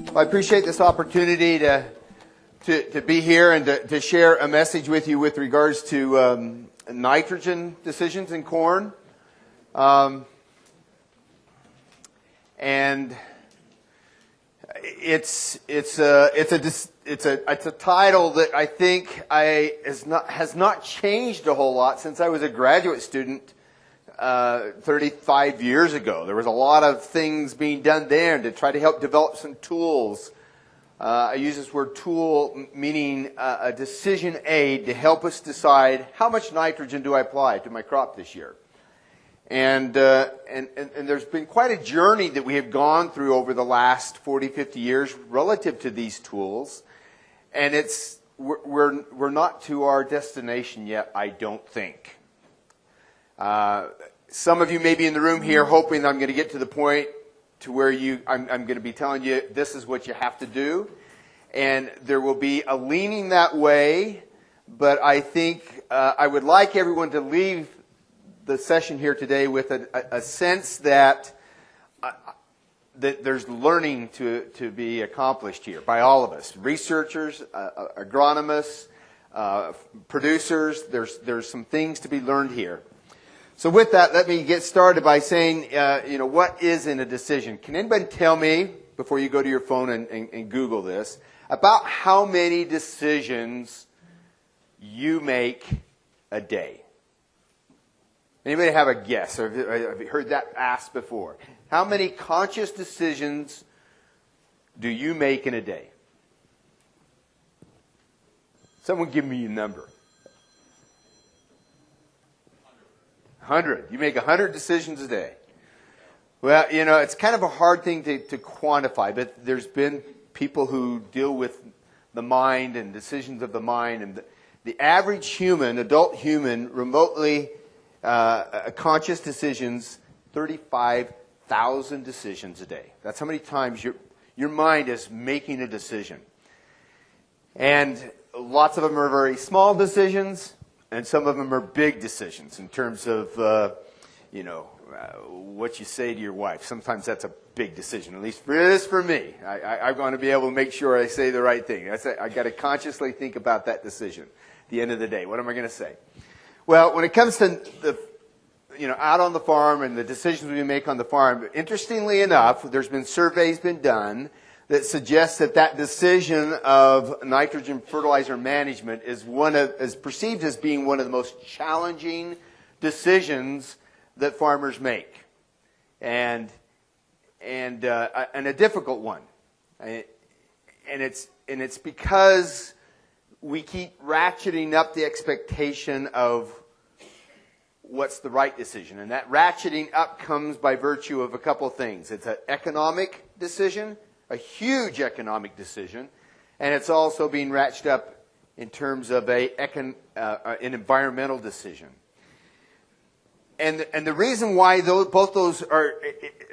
Well, I appreciate this opportunity to be here and to share a message with you with regards to nitrogen decisions in corn. And it's a title that I think has not changed a whole lot since I was a graduate student 35 years ago. There was a lot of things being done there to try to help develop some tools. I use this word tool meaning a decision aid to help us decide how much nitrogen do I apply to my crop this year. And there's been quite a journey that we have gone through over the last 40, 50 years relative to these tools. And we're not to our destination yet, I don't think. Some of you may be in the room here hoping I'm going to get to the point to where I'm going to be telling you this is what you have to do. And there will be a leaning that way, but I think I would like everyone to leave the session here today with a sense that there's learning to be accomplished here by all of us. Researchers, agronomists, producers, there's some things to be learned here. So with that, let me get started by saying, what is in a decision? Can anybody tell me, before you go to your phone and Google this, about how many decisions you make a day? Anybody have a guess? Or have you heard that asked before? How many conscious decisions do you make in a day? Someone give me a number. 100. You make 100 decisions a day. Well, it's kind of a hard thing to quantify, but there's been people who deal with the mind and decisions of the mind, and the average human, adult human, remotely conscious decisions, 35,000 decisions a day. That's how many times your mind is making a decision. And lots of them are very small decisions, and some of them are big decisions in terms of, what you say to your wife. Sometimes that's a big decision, at least it is for me. I want to be able to make sure I say the right thing. I got to consciously think about that decision at the end of the day. What am I going to say? Well, when it comes to out on the farm and the decisions we make on the farm, interestingly enough, there's been surveys been done that suggest that decision of nitrogen fertilizer management is perceived as being one of the most challenging decisions that farmers make, and a difficult one, and it's because we keep ratcheting up the expectation of what's the right decision. And that ratcheting up comes by virtue of a couple things. It's an economic decision, a huge economic decision, and it's also being ratcheted up in terms of an environmental decision. And the reason why both those are,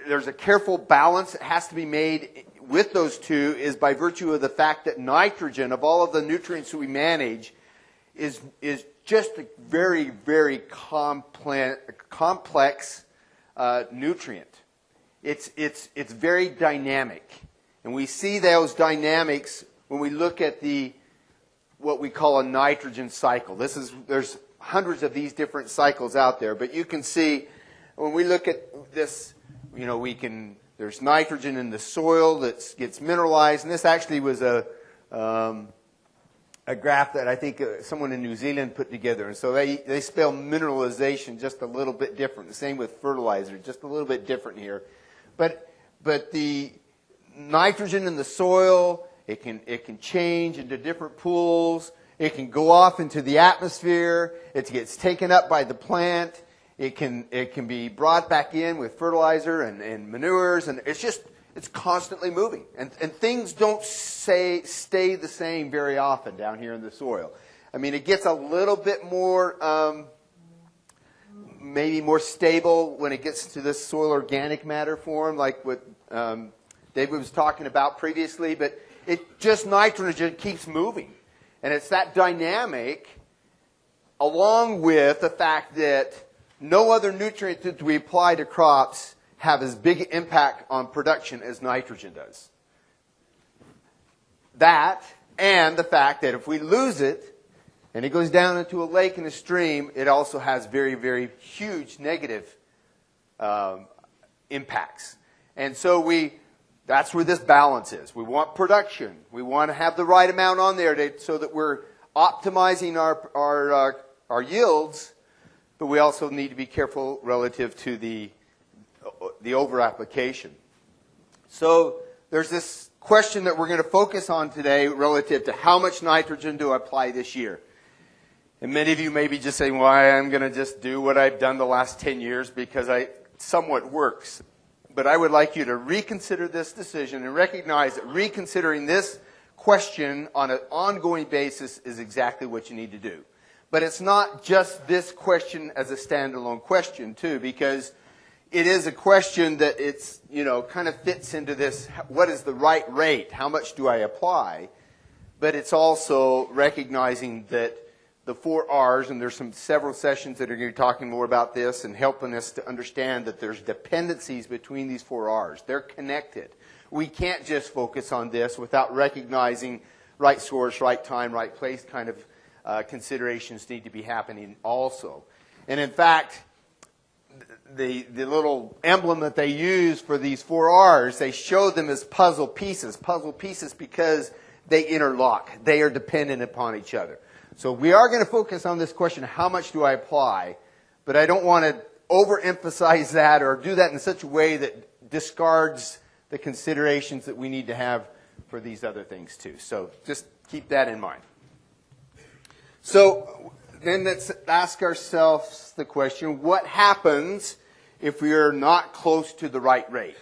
there's a careful balance that has to be made with those two is by virtue of the fact that nitrogen, of all of the nutrients that we manage, is just a very, very complex nutrient. It's very dynamic, and we see those dynamics when we look at what we call a nitrogen cycle. There's hundreds of these different cycles out there, but you can see when we look at this, there's nitrogen in the soil that gets mineralized, and this actually was a graph that I think someone in New Zealand put together. And so they spell mineralization just a little bit different. The same with fertilizer, just a little bit different here. But the nitrogen in the soil, it can change into different pools. It can go off into the atmosphere. It gets taken up by the plant. It can be brought back in with fertilizer and manures, and it's constantly moving. And things don't stay the same very often down here in the soil. I mean, it gets a little bit more, maybe more stable when it gets to this soil organic matter form, like what David was talking about previously, but nitrogen keeps moving. And it's that dynamic, along with the fact that no other nutrient that we apply to crops have as big impact on production as nitrogen does. That, and the fact that if we lose it, and it goes down into a lake and a stream, it also has very, very huge negative impacts. And so that's where this balance is. We want production. We want to have the right amount on there so that we're optimizing our yields, but we also need to be careful relative to the over-application. So there's this question that we're going to focus on today relative to how much nitrogen do I apply this year? And many of you may be just saying, well, I'm going to just do what I've done the last 10 years because it somewhat works. But I would like you to reconsider this decision and recognize that reconsidering this question on an ongoing basis is exactly what you need to do. But it's not just this question as a standalone question, too, because it is a question that it's, kind of fits into this, what is the right rate? How much do I apply? But it's also recognizing that the 4 R's, and there's several sessions that are going to be talking more about this and helping us to understand that there's dependencies between these 4 R's. They're connected. We can't just focus on this without recognizing right source, right time, right place kind of considerations need to be happening also. And in fact, the little emblem that they use for these 4 R's, they show them as puzzle pieces. Puzzle pieces because they interlock. They are dependent upon each other. So we are going to focus on this question, how much do I apply? But I don't want to overemphasize that or do that in such a way that discards the considerations that we need to have for these other things too. So just keep that in mind. So then let's ask ourselves the question, what happens if we are not close to the right rate?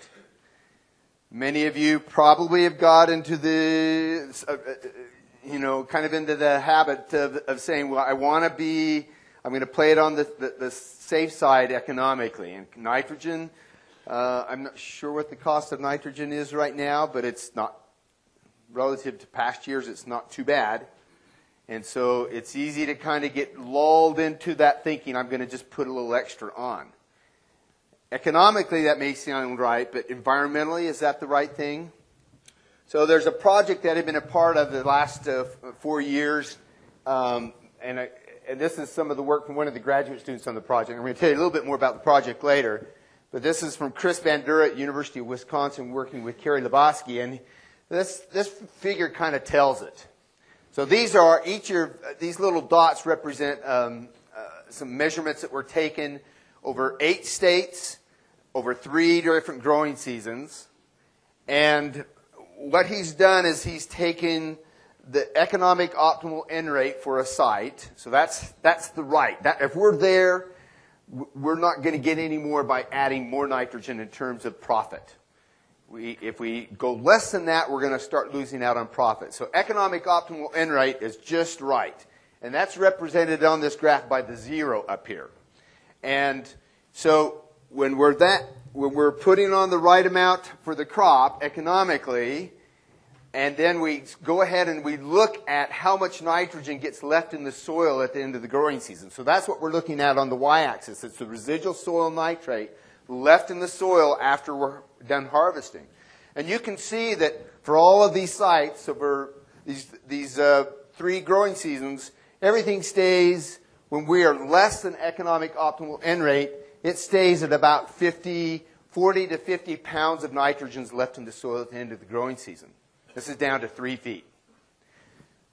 Many of you probably have got into kind of into the habit of saying, well, I'm going to play it on the safe side economically. And nitrogen, I'm not sure what the cost of nitrogen is right now, but it's not, relative to past years, it's not too bad. And so it's easy to kind of get lulled into that thinking, I'm going to just put a little extra on. Economically, that may sound right, but environmentally, is that the right thing? So there's a project that I've been a part of the last 4 years, and this is some of the work from one of the graduate students on the project. I'm going to tell you a little bit more about the project later, but this is from Chris Van Dura at University of Wisconsin working with Kerry Lebowski, and this figure kind of tells it. So these little dots represent some measurements that were taken over 8 states, over 3 different growing seasons, and what he's done is he's taken the economic optimal N rate for a site. So that's the right. If we're there, we're not going to get any more by adding more nitrogen in terms of profit. If we go less than that, we're going to start losing out on profit. So economic optimal N rate is just right. And that's represented on this graph by the 0 up here. And so when we're putting on the right amount for the crop economically, and then we go ahead and we look at how much nitrogen gets left in the soil at the end of the growing season. So that's what we're looking at on the y-axis. It's the residual soil nitrate left in the soil after we're done harvesting. And you can see that for all of these sites over these 3 growing seasons, everything stays, when we are less than economic optimal N rate, it stays at about 40 to 50 pounds of nitrogen left in the soil at the end of the growing season. This is down to 3 feet.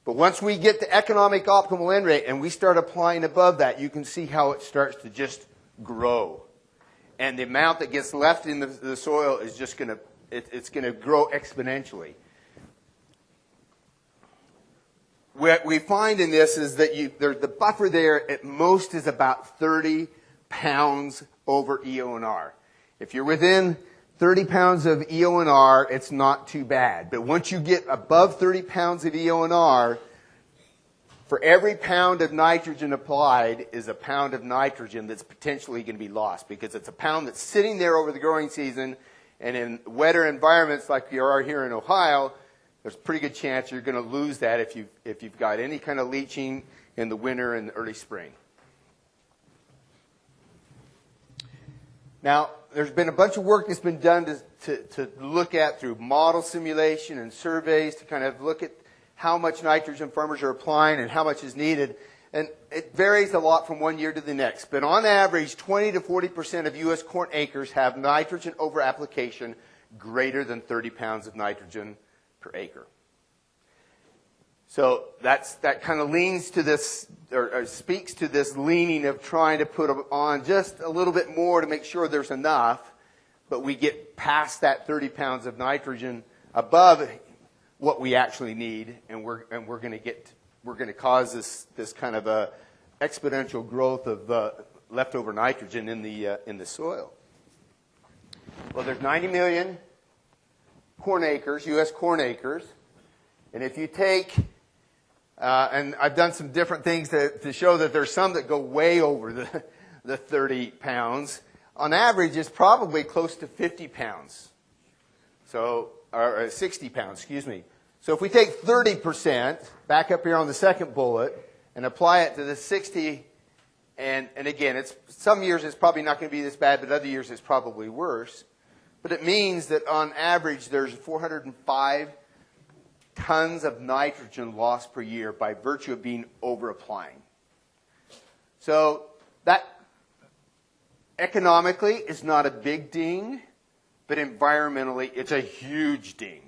But once we get to economic optimal N rate and we start applying above that, you can see how it starts to just grow. And the amount that gets left in the soil is just going to grow exponentially. What we find in this is that the buffer there at most is about 30 pounds over EONR. If you're within 30 pounds of EONR, it's not too bad. But once you get above 30 pounds of EONR, for every pound of nitrogen applied is a pound of nitrogen that's potentially going to be lost, because it's a pound that's sitting there over the growing season, and in wetter environments like you are here in Ohio, there's a pretty good chance you're going to lose that if you've got any kind of leaching in the winter and the early spring. Now, there's been a bunch of work that's been done to look at through model simulation and surveys to kind of look at how much nitrogen farmers are applying and how much is needed. And it varies a lot from one year to the next. But on average, 20 to 40% of U.S. corn acres have nitrogen over application greater than 30 pounds of nitrogen per acre. So that kind of leans to this, or speaks to this leaning of trying to put on just a little bit more to make sure there's enough, but we get past that 30 pounds of nitrogen above what we actually need, and we're going to cause this kind of a exponential growth of leftover nitrogen in the soil. Well, there's 90 million corn acres, U.S. corn acres, and if you take and I've done some different things to show that there's some that go way over the 30 pounds. On average, it's probably close to 50 pounds. So, or 60 pounds, excuse me. So if we take 30%, back up here on the second bullet, and apply it to the 60, and again, some years it's probably not going to be this bad, but other years it's probably worse. But it means that on average, there's 405 tons of nitrogen lost per year by virtue of being over-applying. So that economically is not a big ding, but environmentally it's a huge ding.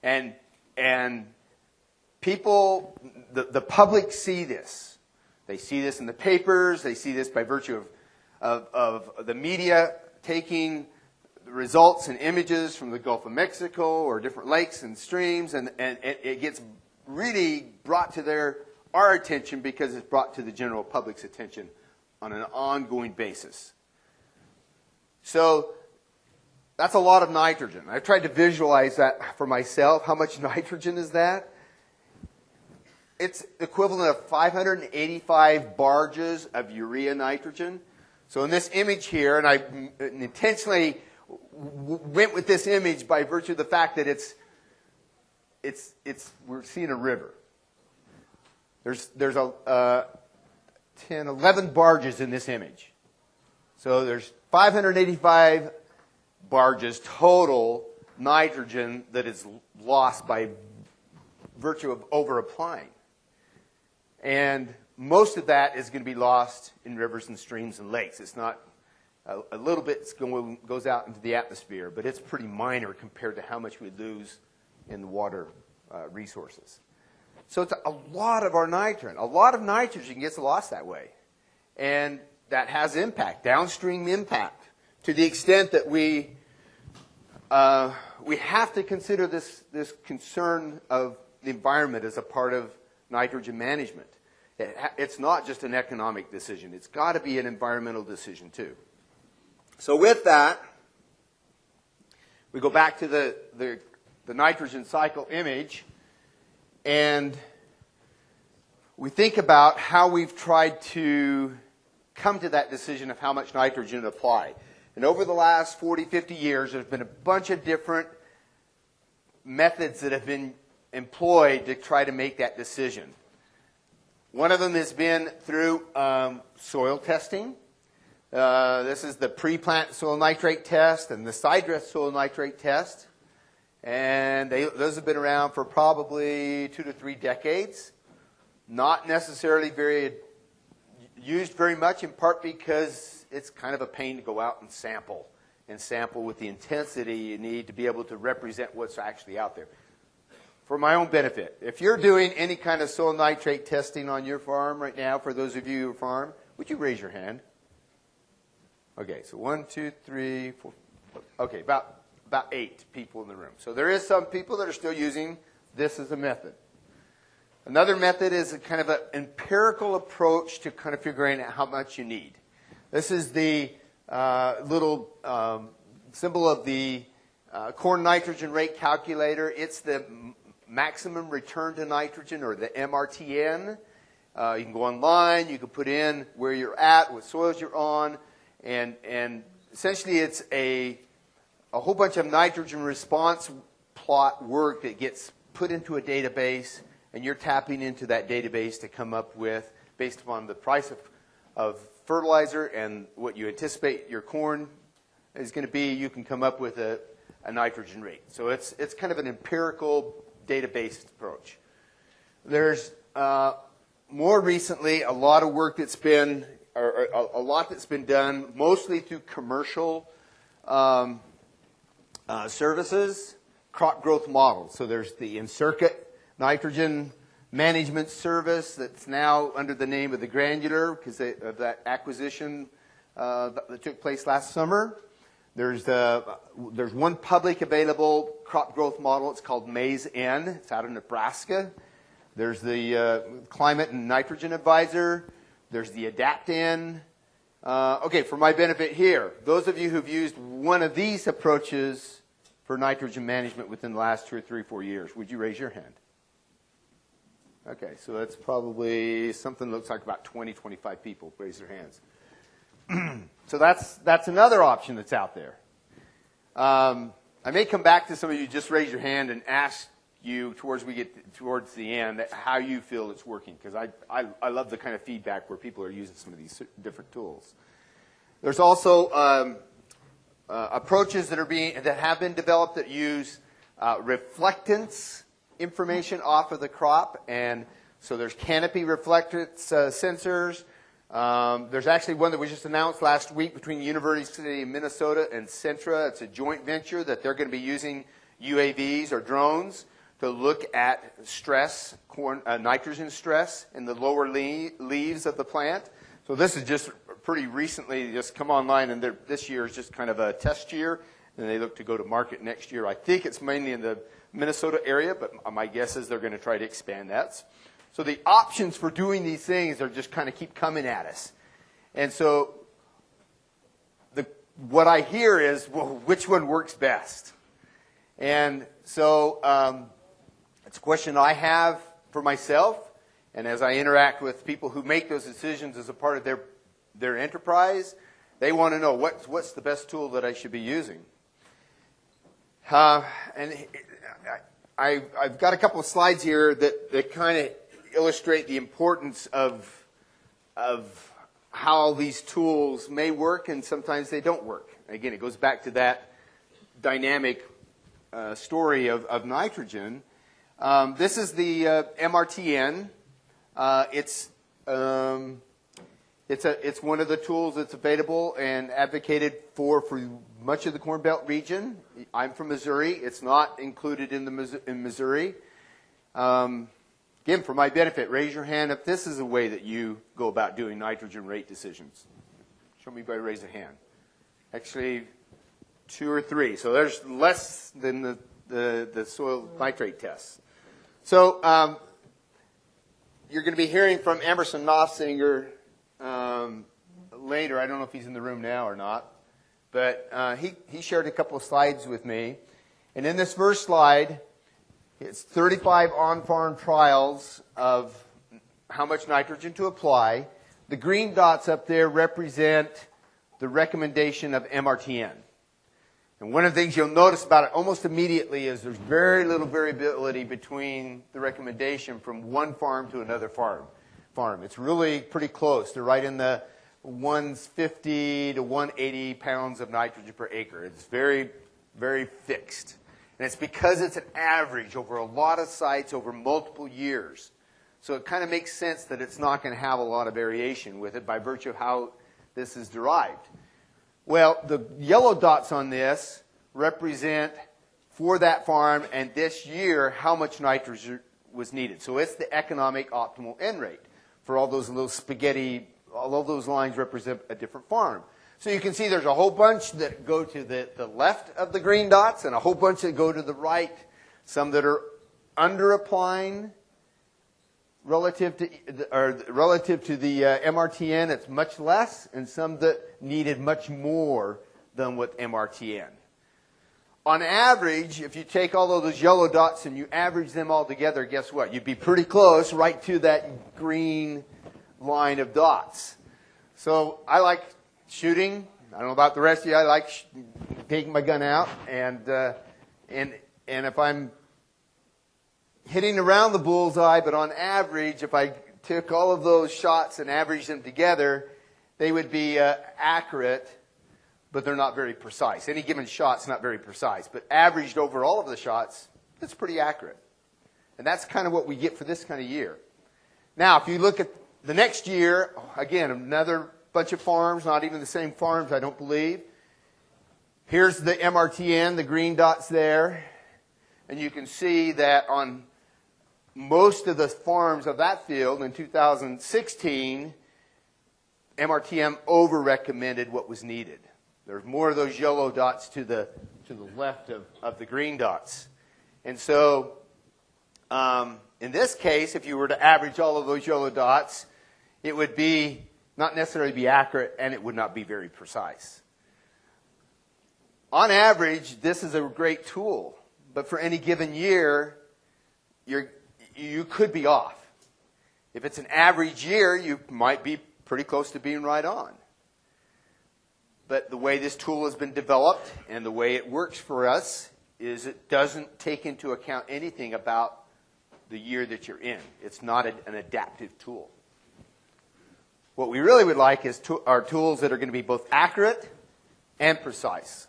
And people, the public see this. They see this in the papers. They see this by virtue of the media taking results and images from the Gulf of Mexico or different lakes and streams, and it gets really brought to our attention because it's brought to the general public's attention on an ongoing basis. So that's a lot of nitrogen. I've tried to visualize that for myself. How much nitrogen is that? It's equivalent of 585 barges of urea nitrogen. So in this image here, and I intentionally went with this image by virtue of the fact that we're seeing a river. There's 11 barges in this image. So there's 585 barges total nitrogen that is lost by virtue of over-applying. And most of that is going to be lost in rivers and streams and lakes. It's not a little bit goes out into the atmosphere, but it's pretty minor compared to how much we lose in the water resources. So it's a lot of our nitrogen. A lot of nitrogen gets lost that way. And that has impact, downstream impact, to the extent that we have to consider this concern of the environment as a part of nitrogen management. It's not just an economic decision. It's got to be an environmental decision too. So with that, we go back to the nitrogen cycle image, and we think about how we've tried to come to that decision of how much nitrogen to apply. And over the last 40, 50 years, there's been a bunch of different methods that have been employed to try to make that decision. One of them has been through soil testing. This is the pre-plant soil nitrate test and the side dress soil nitrate test. And those have been around for probably 2 to 3 decades. Not necessarily used very much, in part because it's kind of a pain to go out and sample with the intensity you need to be able to represent what's actually out there. For my own benefit, if you're doing any kind of soil nitrate testing on your farm right now, for those of you who farm, would you raise your hand? Okay, so 1, 2, 3, 4. Okay, about 8 people in the room. So there is some people that are still using this as a method. Another method is a kind of an empirical approach to kind of figuring out how much you need. This is the little symbol of the corn nitrogen rate calculator. It's the maximum return to nitrogen, or the MRTN. You can go online. You can put in where you're at, what soils you're on. And essentially it's a whole bunch of nitrogen response plot work that gets put into a database, and you're tapping into that database to come up with, based upon the price of fertilizer and what you anticipate your corn is going to be, you can come up with a nitrogen rate. So it's kind of an empirical data-based approach. There's more recently a lot of work that's been, or a lot that's been done, mostly through commercial services, crop growth models. So there's the Encirca nitrogen management service that's now under the name of the Granular because of that acquisition that took place last summer. There's one public available crop growth model. It's called Maize-N. It's out of Nebraska. There's the Climate and Nitrogen Advisor. There's the Adapt-N. Okay, for my benefit here, those of you who've used one of these approaches for nitrogen management within the last 2 or 3 or 4 years, would you raise your hand? Okay, so that's probably something that looks like about 20, 25 people raise their hands. So that's another option that's out there. I may come back to some of you, just raise your hand and ask you towards we get towards the end how you feel it's working, because I love the kind of feedback where people are using some of these different tools. There's also approaches that have been developed that use reflectance information off of the crop, and so there's Canopy reflectance sensors. There's actually one that was just announced last week between the University of Minnesota and Encirca. It's a joint venture that they're going to be using UAVs or drones to look at stress, nitrogen stress in the lower leaves of the plant. So this is just pretty recently just come online, and this year is just kind of a test year, and they look to go to market next year. I think it's mainly in the Minnesota area, but my guess is they're going to try to expand that. So the options for doing these things are just kind of keep coming at us. And so what I hear is, well, which one works best? And so it's a question I have for myself, and as I interact with people who make those decisions as a part of their enterprise, they want to know what's the best tool that I should be using. And I've got a couple of slides here that kind of illustrate the importance of how these tools may work and sometimes they don't work. Again, it goes back to that dynamic story of nitrogen. This is the MRTN. It's one of the tools that's available and advocated for much of the Corn Belt region. I'm from Missouri. It's not included in Missouri. Again, for my benefit, raise your hand if this is a way that you go about doing nitrogen rate decisions. Show me by raise a hand. Actually, 2 or 3. So there's less than the soil nitrate tests. So you're going to be hearing from Emerson Nofsinger later. I don't know if he's in the room now or not. But he shared a couple of slides with me. And in this first slide, it's 35 on-farm trials of how much nitrogen to apply. The green dots up there represent the recommendation of MRTN. And one of the things you'll notice about it almost immediately is there's very little variability between the recommendation from one farm to another farm. It's really pretty close. They're right in the 150 to 180 pounds of nitrogen per acre. It's very, very fixed. And it's because it's an average over a lot of sites over multiple years. So it kind of makes sense that it's not going to have a lot of variation with it by virtue of how this is derived. Well, the yellow dots on this represent for that farm and this year how much nitrogen was needed. So it's the economic optimal N rate. For all those little spaghetti, all of those lines represent a different farm. So you can see there's a whole bunch that go to the left of the green dots and a whole bunch that go to the right. Some that are under-applying relative to the MRTN, it's much less, and some that needed much more than with MRTN. On average, if you take all of those yellow dots and you average them all together, guess what? You'd be pretty close right to that green line of dots. So I like shooting. I don't know about the rest of you. I like taking my gun out, and if I'm hitting around the bullseye, but on average, if I took all of those shots and averaged them together, they would be accurate, but they're not very precise. Any given shot's not very precise, but averaged over all of the shots, it's pretty accurate. And that's kind of what we get for this kind of year. Now, if you look at the next year, again, another bunch of farms, not even the same farms, I don't believe. Here's the MRTN, the green dots there. And you can see that on most of the farms of that field in 2016, MRTN over-recommended what was needed. There's more of those yellow dots to the left of the green dots. And so, in this case, if you were to average all of those yellow dots, it would be not necessarily be accurate, and it would not be very precise. On average, this is a great tool, but for any given year, you could be off. If it's an average year, you might be pretty close to being right on. But the way this tool has been developed and the way it works for us is it doesn't take into account anything about the year that you're in. It's not an adaptive tool. What we really would like is are tools that are going to be both accurate and precise.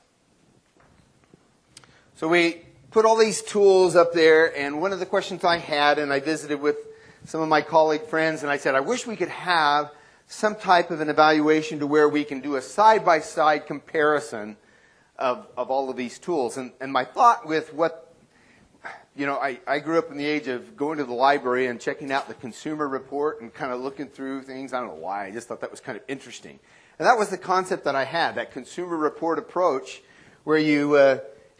So we put all these tools up there, and one of the questions I had, and I visited with some of my colleague friends, and I said, I wish we could have some type of an evaluation to where we can do a side-by-side comparison of all of these tools. And my thought with what, I grew up in the age of going to the library and checking out the consumer report and kind of looking through things. I don't know why. I just thought that was kind of interesting. And that was the concept that I had, that consumer report approach where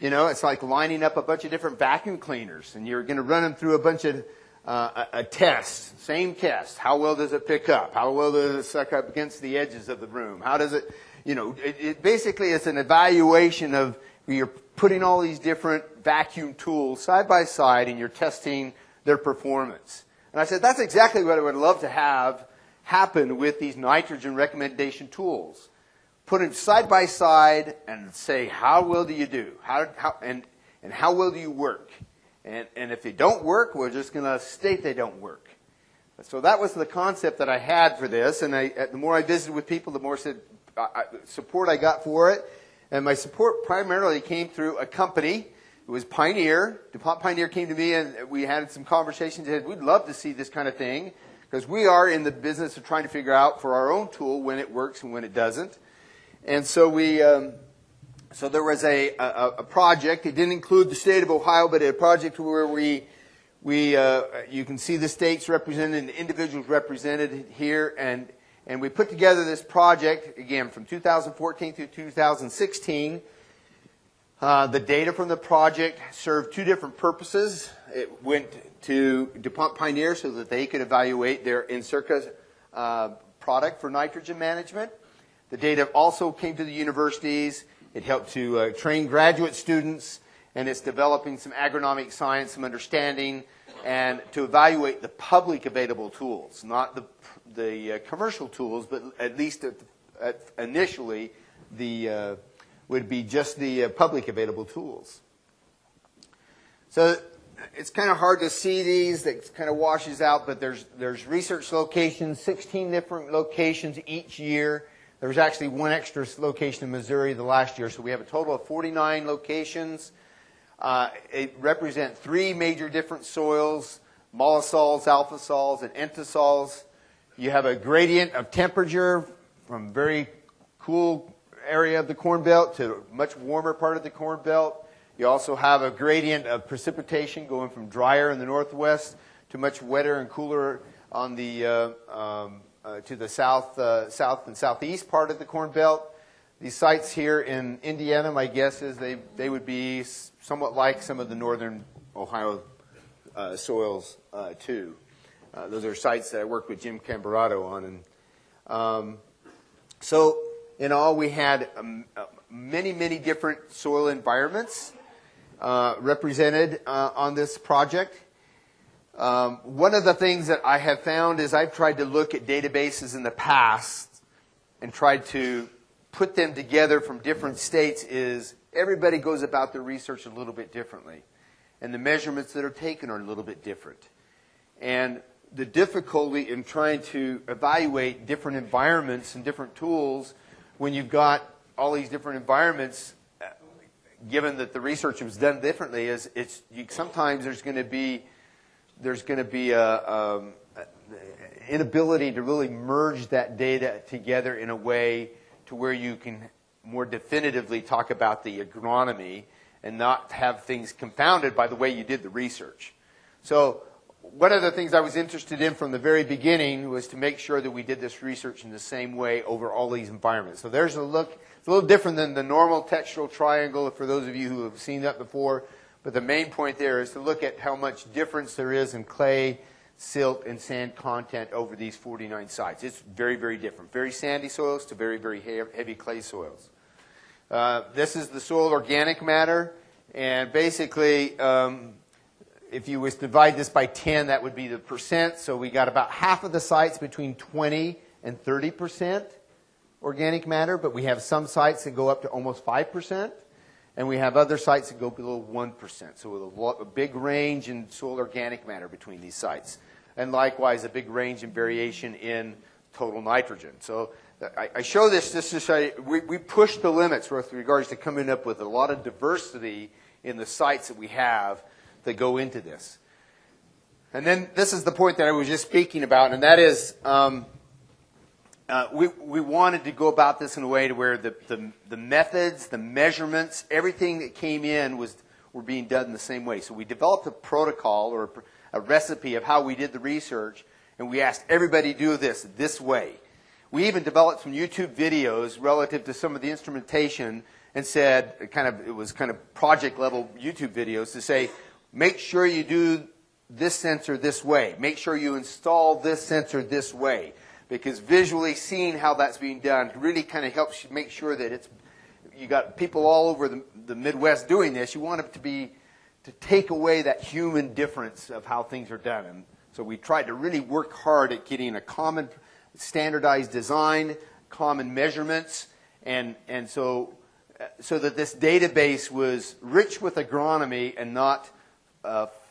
it's like lining up a bunch of different vacuum cleaners, and you're going to run them through a bunch of a test, same test. How well does it pick up? How well does it suck up against the edges of the room? How does it, it basically it's an evaluation of where you're putting all these different vacuum tools side by side and you're testing their performance. And I said, that's exactly what I would love to have happen with these nitrogen recommendation tools. Put them side by side and say, how well do you do? And how well do you work? And if they don't work, we're just going to state they don't work. So that was the concept that I had for this. And the more I visited with people, the more support I got for it. And my support primarily came through a company. It was Pioneer. DuPont Pioneer came to me, and we had some conversations. They said, we'd love to see this kind of thing, because we are in the business of trying to figure out for our own tool when it works and when it doesn't. And so so there was a project. It didn't include the state of Ohio, but a project where you can see the states represented and the individuals represented here, and we put together this project again from 2014 through 2016. The data from the project served two different purposes. It went to DuPont Pioneer so that they could evaluate their Encirca product for nitrogen management. The data also came to the universities. It helped to train graduate students, and it's developing some agronomic science, some understanding, and to evaluate the public available tools, not the commercial tools, but at least initially would be just the public available tools. So it's kind of hard to see these. That kind of washes out, but there's research locations, 16 different locations each year. There was actually one extra location in Missouri the last year, so we have a total of 49 locations. It represents three major different soils: mollisols, alpha sols, and entasols. You have a gradient of temperature from very cool area of the Corn Belt to a much warmer part of the Corn Belt. You also have a gradient of precipitation going from drier in the northwest to much wetter and cooler on the to the south and southeast part of the Corn Belt. These sites here in Indiana, my guess is they would be somewhat like some of the northern Ohio soils too. Those are sites that I worked with Jim Cambarato on. And so in all, we had many different soil environments represented on this project. One of the things that I have found is I've tried to look at databases in the past and tried to put them together from different states is everybody goes about their research a little bit differently. And the measurements that are taken are a little bit different. And the difficulty in trying to evaluate different environments and different tools when you've got all these different environments, given that the research was done differently, is sometimes there's going to be a inability to really merge that data together in a way to where you can more definitively talk about the agronomy and not have things confounded by the way you did the research. So one of the things I was interested in from the very beginning was to make sure that we did this research in the same way over all these environments. So there's a look. It's a little different than the normal textural triangle for those of you who have seen that before. But the main point there is to look at how much difference there is in clay, silt, and sand content over these 49 sites. It's very, very different. Very sandy soils to very, very heavy clay soils. This is the soil organic matter. And basically, if you was to divide this by 10, that would be the percent. So we got about half of the sites between 20 and 30% organic matter. But we have some sites that go up to almost 5%. And we have other sites that go below 1%. So a big range in soil organic matter between these sites. And likewise, a big range in variation in total nitrogen. So I show this just to show you, we push the limits with regards to coming up with a lot of diversity in the sites that we have that go into this. And then this is the point that I was just speaking about, and that is we wanted to go about this in a way to where the methods, the measurements, everything that came in were being done in the same way. So we developed a protocol or a recipe of how we did the research, and we asked everybody to do this way. We even developed some YouTube videos relative to some of the instrumentation and said, it was kind of project level YouTube videos to say, make sure you do this sensor this way. Make sure you install this sensor this way. Because visually seeing how that's being done really kind of helps you make sure that you got people all over the Midwest doing this. You want it to take away that human difference of how things are done. And so we tried to really work hard at getting a common standardized design, common measurements, and so that this database was rich with agronomy and not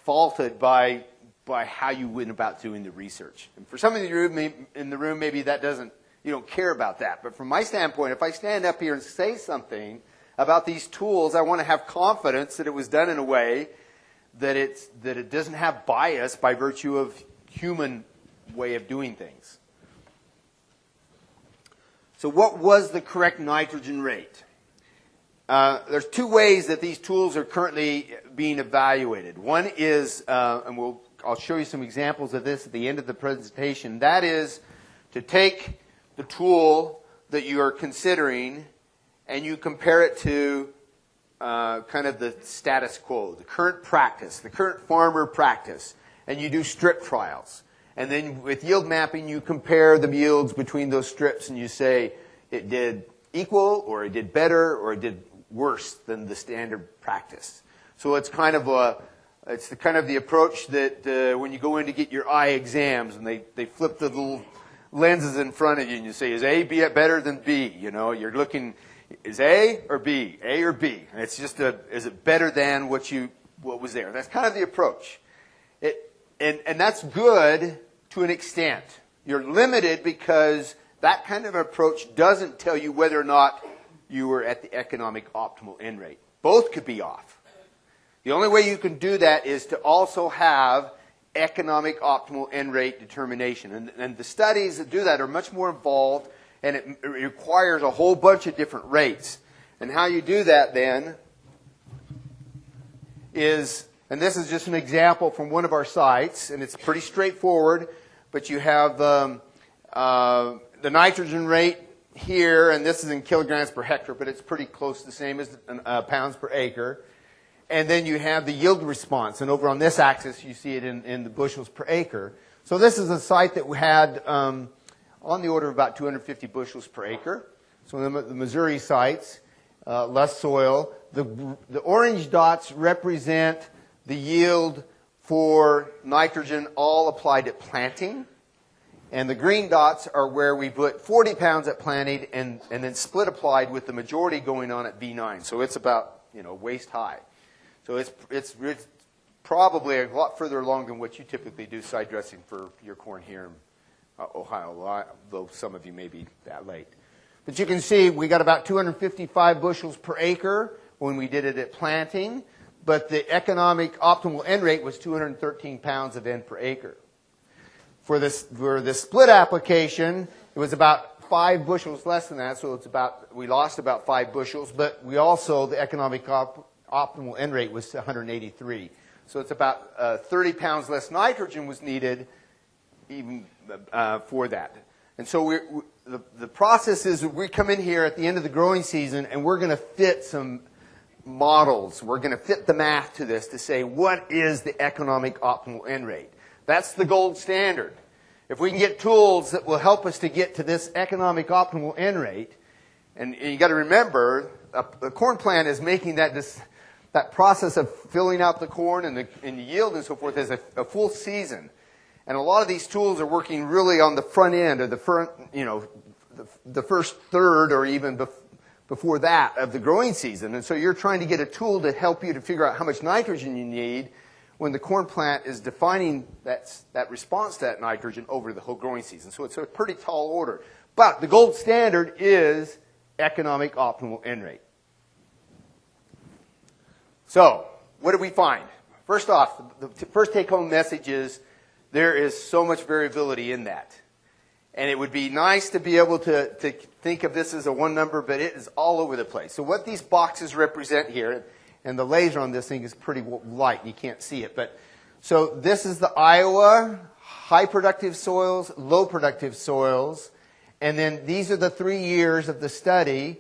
faulted by how you went about doing the research. And for some of you in the room, maybe you don't care about that. But from my standpoint, if I stand up here and say something about these tools, I want to have confidence that it was done in a way that it doesn't have bias by virtue of human way of doing things. So what was the correct nitrogen rate? There's two ways that these tools are currently being evaluated. One is, and I'll show you some examples of this at the end of the presentation. That is to take the tool that you are considering and you compare it to kind of the status quo, the current practice, the current farmer practice, and you do strip trials. And then with yield mapping, you compare the yields between those strips and you say it did equal or it did better or it did worse than the standard practice. So it's kind of the approach that when you go in to get your eye exams and they flip the little lenses in front of you and you say, is A better than B? You know, you're looking, is A or B? A or B? And it's just is it better than what was there? That's kind of the approach. And that's good to an extent. You're limited because that kind of approach doesn't tell you whether or not you were at the economic optimal end rate. Both could be off. The only way you can do that is to also have economic optimal end rate determination. And the studies that do that are much more involved, and it requires a whole bunch of different rates. And how you do that then is, and this is just an example from one of our sites, and it's pretty straightforward, but you have the nitrogen rate here, and this is in kilograms per hectare, but it's pretty close to the same as pounds per acre. And then you have the yield response. And over on this axis, you see it in the bushels per acre. So this is a site that we had on the order of about 250 bushels per acre. So the Missouri sites, less soil. The orange dots represent the yield for nitrogen all applied at planting. And the green dots are where we put 40 pounds at planting and then split applied with the majority going on at V9. So it's about, waist high. So it's probably a lot further along than what you typically do side dressing for your corn here in Ohio, though some of you may be that late. But you can see we got about 255 bushels per acre when we did it at planting, but the economic optimal N rate was 213 pounds of N per acre. For the split application, it was about 5 bushels less than that, so we lost about 5 bushels, but we also, the economic optimal N rate was 183. So it's about 30 pounds less nitrogen was needed even for that. And so the process is we come in here at the end of the growing season and we're going to fit some models. We're going to fit the math to this to say what is the economic optimal N rate. That's the gold standard. If we can get tools that will help us to get to this economic optimal N rate, and you got to remember, the corn plant is making that process of filling out the corn and the yield and so forth as a full season. And a lot of these tools are working really on the front end, or the first third, or even before that of the growing season. And so you're trying to get a tool to help you to figure out how much nitrogen you need when the corn plant is defining that response to that nitrogen over the whole growing season. So it's a pretty tall order. But the gold standard is economic optimal N rate. So what did we find? First off, the first take-home message is there is so much variability in that. And it would be nice to be able to think of this as a one number, but it is all over the place. So what these boxes represent here, and the laser on this thing is pretty light, you can't see it. But so this is the Iowa high productive soils, low productive soils, and then these are the 3 years of the study.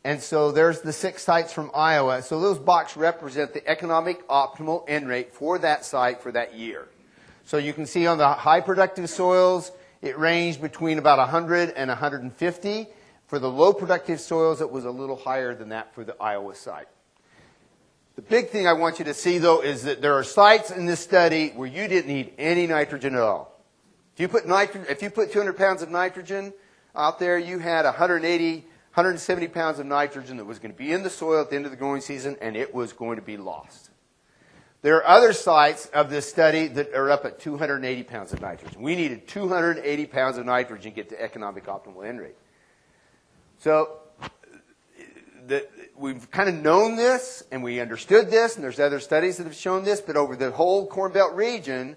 And so there's the 6 sites from Iowa. So those boxes represent the economic optimal N rate for that site for that year. So you can see on the high productive soils, it ranged between about 100 and 150. For the low productive soils, it was a little higher than that for the Iowa site. The big thing I want you to see, though, is that there are sites in this study where you didn't need any nitrogen at all. If you put 200 pounds of nitrogen out there, you had 170 pounds of nitrogen that was going to be in the soil at the end of the growing season, and it was going to be lost. There are other sites of this study that are up at 280 pounds of nitrogen. We needed 280 pounds of nitrogen to get to economic optimal N rate. So we've kind of known this, and we understood this, and there's other studies that have shown this, but over the whole Corn Belt region,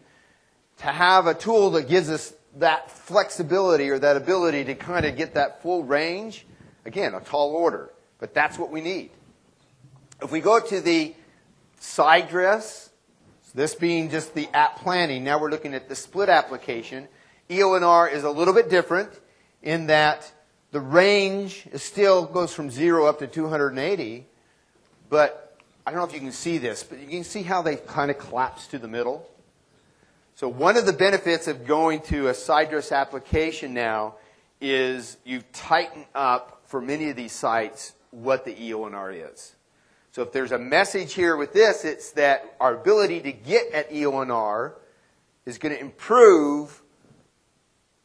to have a tool that gives us that flexibility or that ability to kind of get that full range, again, a tall order, but that's what we need. If we go to the side dress, this being just the at planting, now we're looking at the split application. EONR is a little bit different in that the range still goes from 0 up to 280, but I don't know if you can see this, but you can see how they kind of collapse to the middle. So one of the benefits of going to a side dress application now is you tighten up for many of these sites what the EONR is. So if there's a message here with this, it's that our ability to get at EONR is going to improve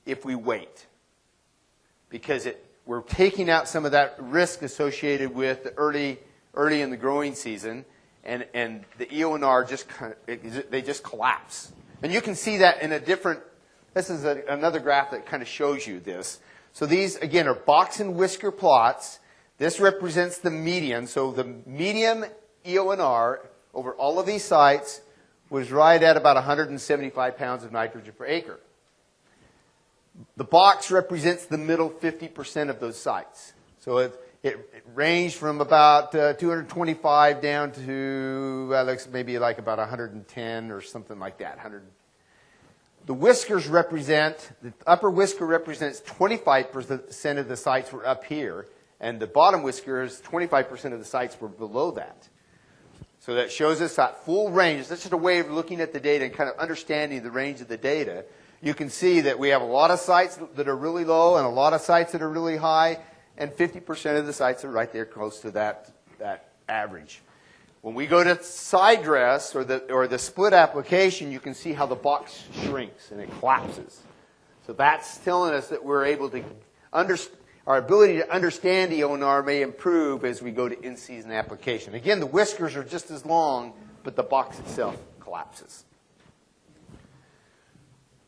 if we wait. Because we're taking out some of that risk associated with the early in the growing season, and the EONR just they just collapse. And you can see that in a different, this is another graph that kind of shows you this. So these, again, are box and whisker plots. This represents the median. So the median EONR over all of these sites was right at about 175 pounds of nitrogen per acre. The box represents the middle 50% of those sites. So it ranged from about 225 down to looks maybe like about 110 or something like that. 100. The whiskers represent, the upper whisker represents 25% of the sites were up here, and the bottom whiskers, 25% of the sites were below that. So that shows us that full range. That's just a way of looking at the data and kind of understanding the range of the data. You can see that we have a lot of sites that are really low and a lot of sites that are really high, and 50% of the sites are right there close to that average. When we go to side dress or the split application, you can see how the box shrinks and it collapses. So that's telling us that we're able to our ability to understand EONR may improve as we go to in-season application. Again, the whiskers are just as long, but the box itself collapses.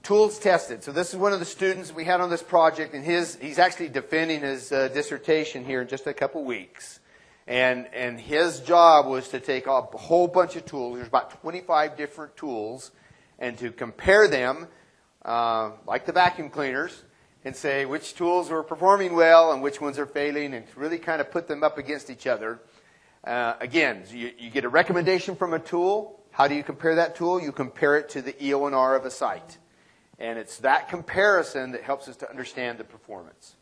Tools tested. So this is one of the students we had on this project, and he's actually defending his dissertation here in just a couple weeks. And his job was to take a whole bunch of tools. There's about 25 different tools, and to compare them, like the vacuum cleaners, and say which tools are performing well and which ones are failing, and really kind of put them up against each other. Again, you get a recommendation from a tool. How do you compare that tool? You compare it to the EONR of a site. And it's that comparison that helps us to understand the performance.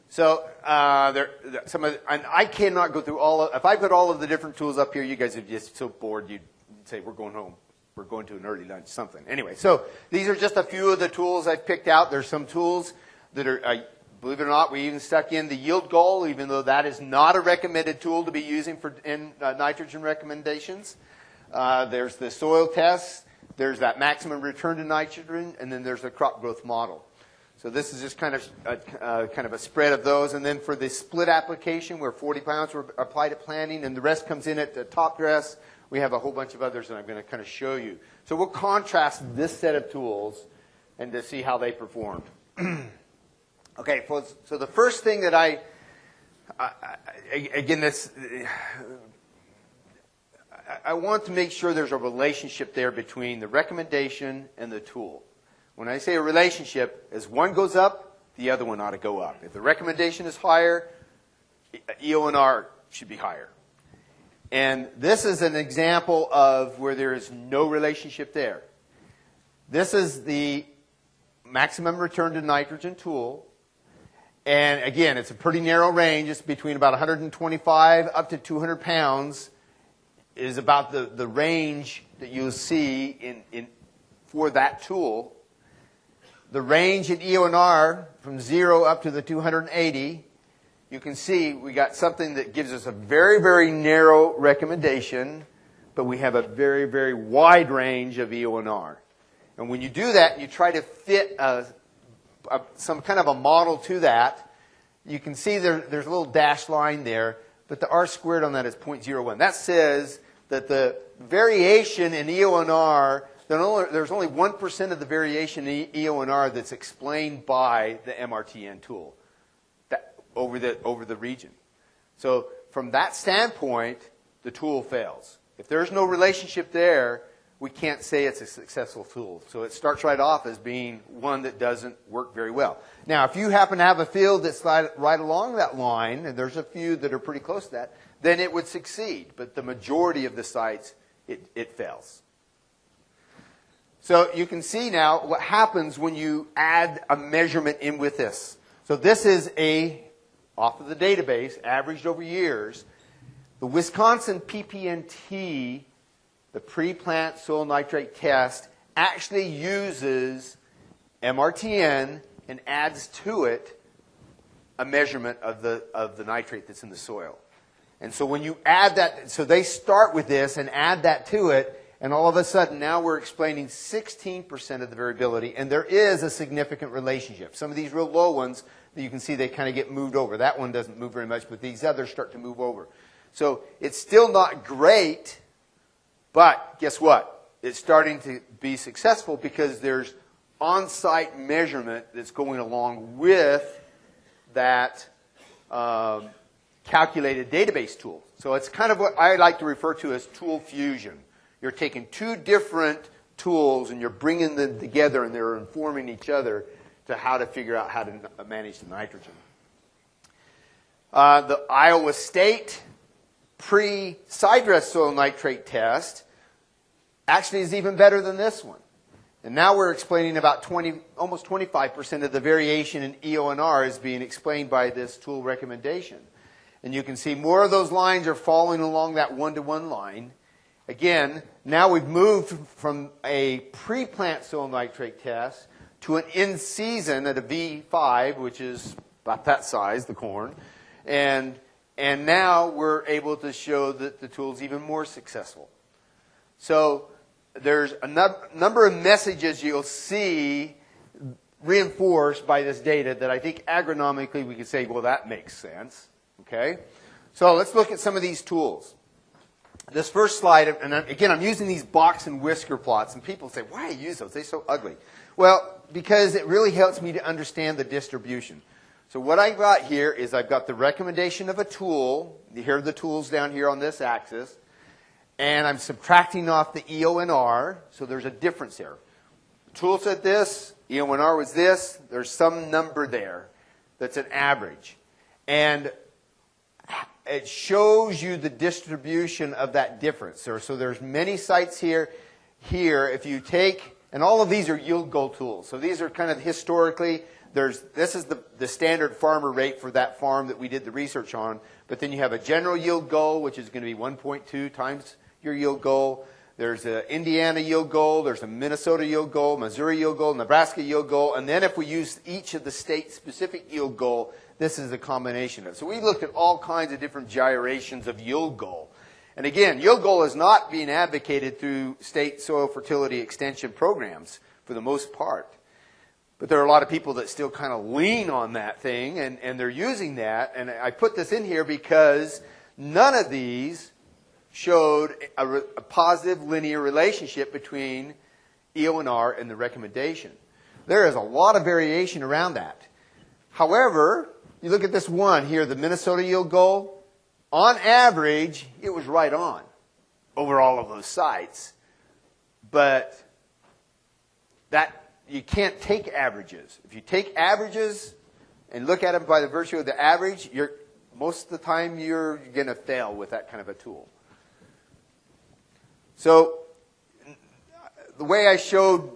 So, and I cannot go through all of, if I put all of the different tools up here, you guys would be just so bored, you'd say, we're going home. We're going to an early lunch, something. Anyway, so these are just a few of the tools I've picked out. There's some tools that are, believe it or not, we even stuck in the yield goal, even though that is not a recommended tool to be using for nitrogen recommendations. There's the soil test. There's that maximum return to nitrogen, and then there's the crop growth model. So this is just kind of a spread of those. And then for the split application, where 40 pounds were applied at planting and the rest comes in at the top dress, we have a whole bunch of others that I'm going to kind of show you. So we'll contrast this set of tools and to see how they performed. Okay, so the first thing that I want to make sure there's a relationship there between the recommendation and the tool. When I say a relationship, as one goes up, the other one ought to go up. If the recommendation is higher, EONR should be higher. And this is an example of where there is no relationship there. This is the maximum return to nitrogen tool. And again, it's a pretty narrow range. It's between about 125 up to 200 pounds is about the range that you'll see for that tool. The range in EONR from 0 up to the 280, you can see we got something that gives us a very, very narrow recommendation, but we have a very, very wide range of EONR. And when you do that, you try to fit some kind of a model to that. You can see there's a little dashed line there, but the R squared on that is 0.01. That says that the variation in EONR, there's only 1% of the variation in EONR that's explained by the MRTN tool over the region. So from that standpoint, the tool fails. If there's no relationship there, we can't say it's a successful tool. So it starts right off as being one that doesn't work very well. Now, if you happen to have a field that's right along that line, and there's a few that are pretty close to that, then it would succeed. But the majority of the sites, it fails. So you can see now what happens when you add a measurement in with this. So this is off of the database, averaged over years. The Wisconsin PPNT, the pre-plant soil nitrate test, actually uses MRTN and adds to it a measurement of the nitrate that's in the soil. And so when you add that, so they start with this and add that to it, and all of a sudden now we're explaining 16% of the variability, and there is a significant relationship. Some of these real low ones, you can see they kind of get moved over. That one doesn't move very much, but these others start to move over. So it's still not great, but guess what? It's starting to be successful because there's on-site measurement that's going along with that calculated database tool. So it's kind of what I like to refer to as tool fusion. You're taking two different tools and you're bringing them together and they're informing each other to how to figure out how to manage the nitrogen. The Iowa State pre-side dress soil nitrate test actually is even better than this one. And now we're explaining about almost 25% of the variation in EONR is being explained by this tool recommendation. And you can see more of those lines are following along that one-to-one line. Again, now we've moved from a pre-plant soil nitrate test to an in-season at a V5, which is about that size, the corn. And now we're able to show that the tool is even more successful. So there's a number of messages you'll see reinforced by this data that I think agronomically we can say, well, that makes sense. Okay? So let's look at some of these tools. This first slide, and again, I'm using these box and whisker plots, and people say, why do you use those? They're so ugly. Well, because it really helps me to understand the distribution. So what I've got here is I've got the recommendation of a tool. Here are the tools down here on this axis. And I'm subtracting off the EONR, so there's a difference there. Tool said this, EONR was this, there's some number there that's an average. And it shows you the distribution of that difference. So there's many sites here. Here, if you take, and all of these are yield goal tools. So these are kind of historically, this is the standard farmer rate for that farm that we did the research on. But then you have a general yield goal, which is going to be 1.2 times your yield goal. There's an Indiana yield goal. There's a Minnesota yield goal, Missouri yield goal, Nebraska yield goal. And then if we use each of the state-specific yield goal, this is the combination of it. So we looked at all kinds of different gyrations of yield goal. And again, yield goal is not being advocated through state soil fertility extension programs for the most part. But there are a lot of people that still kind of lean on that thing, and they're using that. And I put this in here because none of these showed a positive linear relationship between EONR and the recommendation. There is a lot of variation around that. However, you look at this one here, the Minnesota yield goal. On average, it was right on over all of those sites. But that you can't take averages. If you take averages and look at them by the virtue of the average, most of the time you're going to fail with that kind of a tool. So the way I showed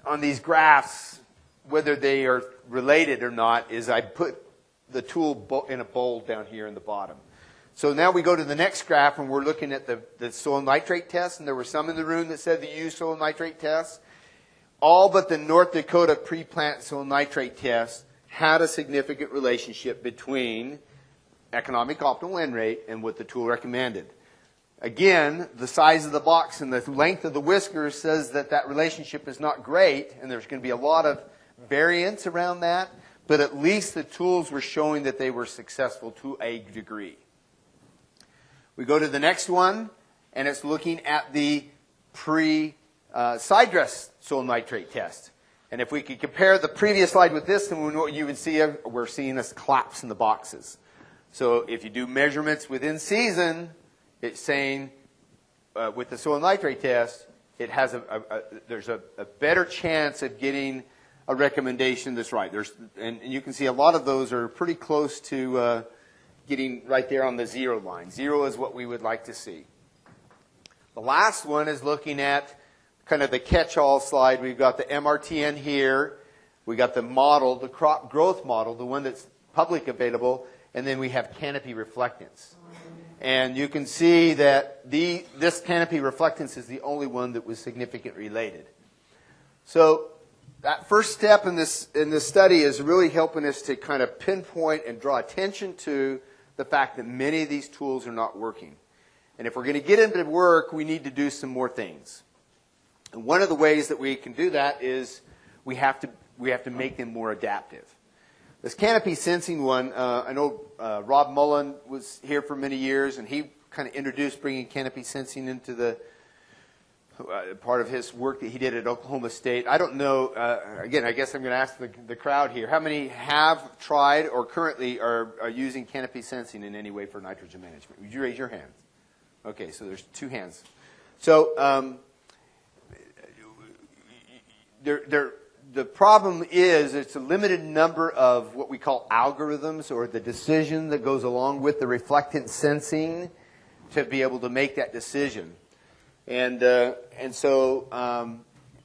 on these graphs whether they are related or not is I put the tool in a bold down here in the bottom. So now we go to the next graph and we're looking at the soil nitrate test, and there were some in the room that said they use soil nitrate tests. All but the North Dakota pre-plant soil nitrate test had a significant relationship between economic optimal N rate and what the tool recommended. Again, the size of the box and the length of the whiskers says that that relationship is not great, and there's going to be a lot of variance around that, but at least the tools were showing that they were successful to a degree. We go to the next one, and it's looking at the pre-side dress soil nitrate test. And if we could compare the previous slide with this, then what you would see, we're seeing this collapse in the boxes. So if you do measurements within season, it's saying with the soil nitrate test, it has there's a better chance of getting a recommendation that's right. And you can see a lot of those are pretty close to getting right there on the 0 line. 0 is what we would like to see. The last one is looking at kind of the catch-all slide. We've got the MRTN here. We got the model, the crop growth model, the one that's public available, and then we have canopy reflectance. And you can see that this canopy reflectance is the only one that was significantly related. So that first step in this study is really helping us to kind of pinpoint and draw attention to the fact that many of these tools are not working. And if we're going to get into work, we need to do some more things. And one of the ways that we can do that is we have to make them more adaptive. This Canopy Sensing one, I know Rob Mullen was here for many years, and he kind of introduced bringing Canopy Sensing into the part of his work that he did at Oklahoma State. I don't know, again, I guess I'm going to ask the crowd here, how many have tried or currently are using Canopy Sensing in any way for nitrogen management? Would you raise your hand? Okay, so there's 2 hands. So the problem is it's a limited number of what we call algorithms, or the decision that goes along with the reflectance sensing to be able to make that decision. And so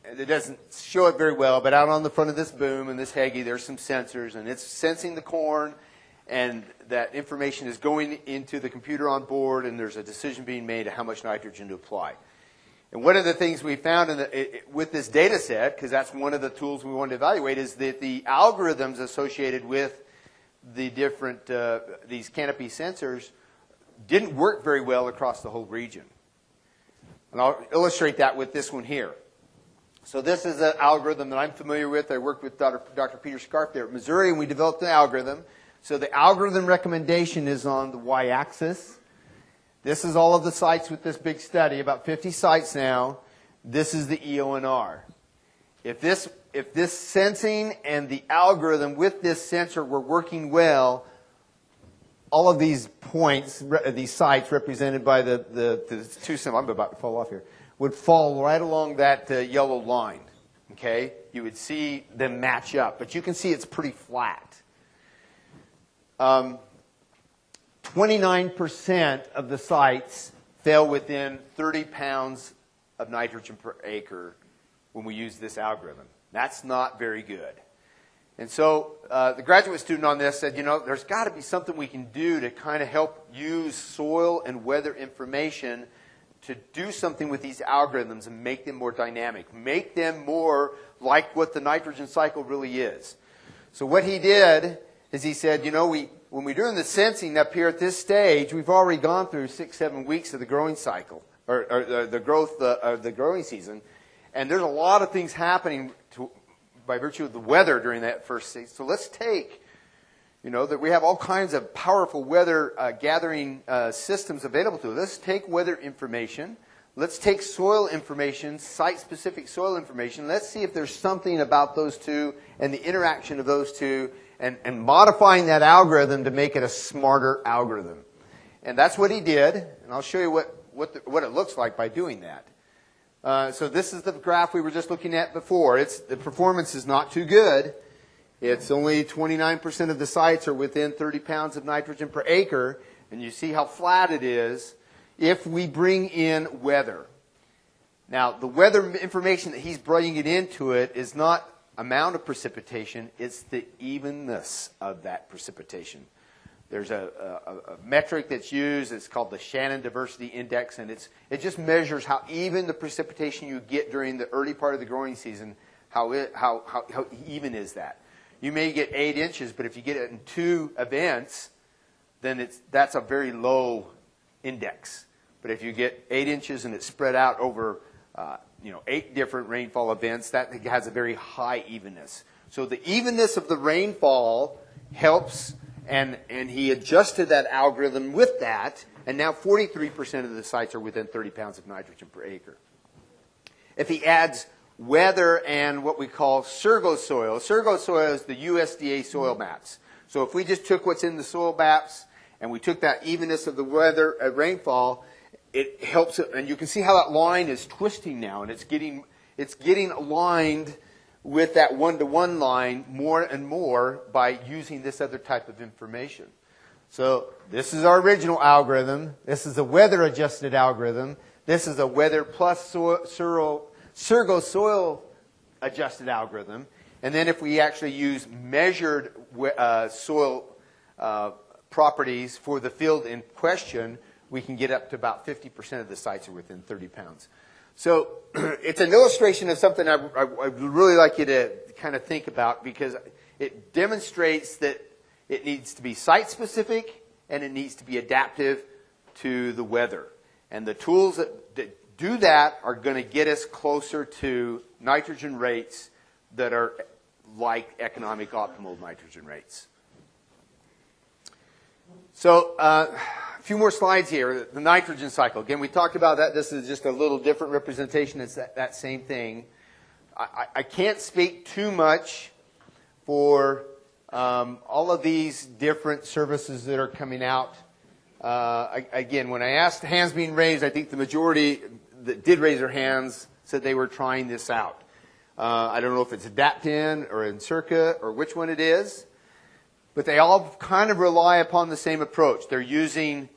it doesn't show it very well, but out on the front of this boom and this Hagee, there's some sensors, and it's sensing the corn, and that information is going into the computer on board, and there's a decision being made of how much nitrogen to apply. And one of the things we found with this data set, because that's one of the tools we wanted to evaluate, is that the algorithms associated with the different these canopy sensors didn't work very well across the whole region. And I'll illustrate that with this one here. So this is an algorithm that I'm familiar with. I worked with Dr. Peter Scarf there at Missouri, and we developed an algorithm. So the algorithm recommendation is on the y-axis. This is all of the sites with this big study, about 50 sites now. This is the EONR. If this sensing and the algorithm with this sensor were working well, all of these points, these sites represented by the two symbols, I'm about to fall off here, would fall right along that yellow line. Okay? You would see them match up. But you can see it's pretty flat. 29% of the sites fell within 30 pounds of nitrogen per acre when we use this algorithm. That's not very good. And so the graduate student on this said, you know, there's got to be something we can do to kind of help use soil and weather information to do something with these algorithms and make them more dynamic, make them more like what the nitrogen cycle really is. So what he did is he said, you know, when we're doing the sensing up here at this stage, we've already gone through 6-7 weeks of the growing cycle, or the growth of the growing season, and there's a lot of things happening by virtue of the weather during that first season. So let's take, you know, that we have all kinds of powerful weather gathering systems available to us. Let's take weather information. Let's take soil information, site-specific soil information. Let's see if there's something about those two and the interaction of those two, and modifying that algorithm to make it a smarter algorithm. And that's what he did, and I'll show you what it looks like by doing that. So this is the graph we were just looking at before. The performance is not too good. It's only 29% of the sites are within 30 pounds of nitrogen per acre, and you see how flat it is if we bring in weather. Now, the weather information that he's bringing it into it is not amount of precipitation, it's the evenness of that precipitation. There's a metric that's used, it's called the Shannon Diversity Index, and it just measures how even the precipitation you get during the early part of the growing season, how even is that. You may get 8 inches, but if you get it in 2 events, then that's a very low index. But if you get 8 inches and it's spread out over 8 different rainfall events, that has a very high evenness. So the evenness of the rainfall helps, and he adjusted that algorithm with that, and now 43% of the sites are within 30 pounds of nitrogen per acre. If he adds weather and what we call Encirca soil is the USDA soil maps. So if we just took what's in the soil maps and we took that evenness of the weather rainfall, it helps it, and you can see how that line is twisting now, and it's getting aligned with that one-to-one line more and more by using this other type of information. So this is our original algorithm. This is a weather-adjusted algorithm. This is a weather plus Encirca soil adjusted algorithm. And then if we actually use measured soil properties for the field in question, we can get up to about 50% of the sites are within 30 pounds. So it's an illustration of something I'd really like you to kind of think about, because it demonstrates that it needs to be site-specific and it needs to be adaptive to the weather. And the tools that do that are going to get us closer to nitrogen rates that are like economic optimal nitrogen rates. So a few more slides here. The nitrogen cycle. Again, we talked about that. This is just a little different representation. It's that same thing. I can't speak too much for all of these different services that are coming out. Again, when I asked hands being raised, I think the majority that did raise their hands said they were trying this out. I don't know if it's Adaptin or Encirca or which one it is, but they all kind of rely upon the same approach. They're using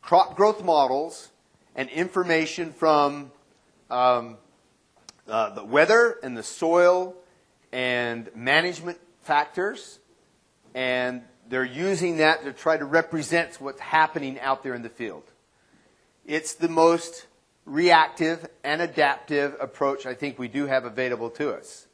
crop growth models and information from the weather and the soil and management factors, and they're using that to try to represent what's happening out there in the field. It's the most reactive and adaptive approach I think we do have available to us.